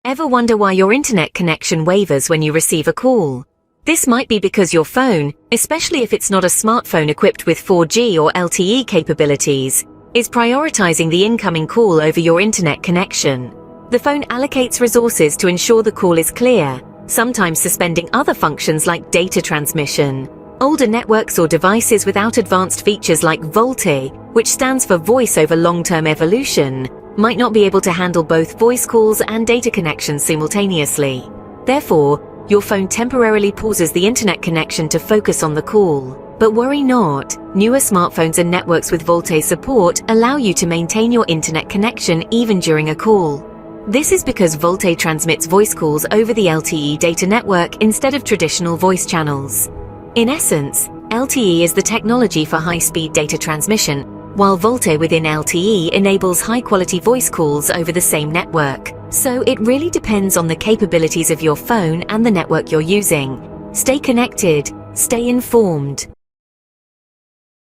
Ever wonder why your internet connection wavers when you receive a call? This might be because your phone, especially if it's not a smartphone equipped with 4G or LTE capabilities, is prioritizing the incoming call over your internet connection. The phone allocates resources to ensure the call is clear, sometimes suspending other functions like data transmission. Older networks or devices without advanced features like VoLTE, which stands for Voice over Long-Term Evolution, might not be able to handle both voice calls and data connections simultaneously. Therefore, your phone temporarily pauses the internet connection to focus on the call. But worry not, newer smartphones and networks with VoLTE support allow you to maintain your internet connection even during a call. This is because VoLTE transmits voice calls over the LTE data network instead of traditional voice channels. In essence, LTE is the technology for high-speed data transmission, while VoLTE within LTE enables high-quality voice calls over the same network. So it really depends on the capabilities of your phone and the network you're using. Stay connected, stay informed.